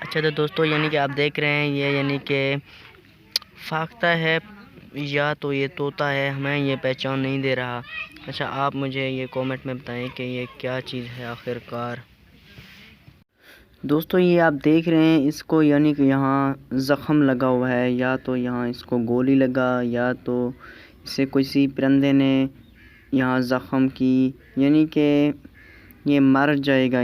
अच्छा तो दोस्तों यानी कि आप देख रहे हैं ये यानी कि फाख्ता है या तो ये तोता है, हमें ये पहचान नहीं दे रहा। अच्छा आप मुझे ये कमेंट में बताएं कि ये क्या चीज़ है आखिरकार। दोस्तों ये आप देख रहे हैं इसको यानी कि यहाँ ज़ख़म लगा हुआ है, या तो यहाँ इसको गोली लगा या तो इसे किसी परिंदे ने यहाँ ज़ख़म की, यानी कि ये मर जाएगा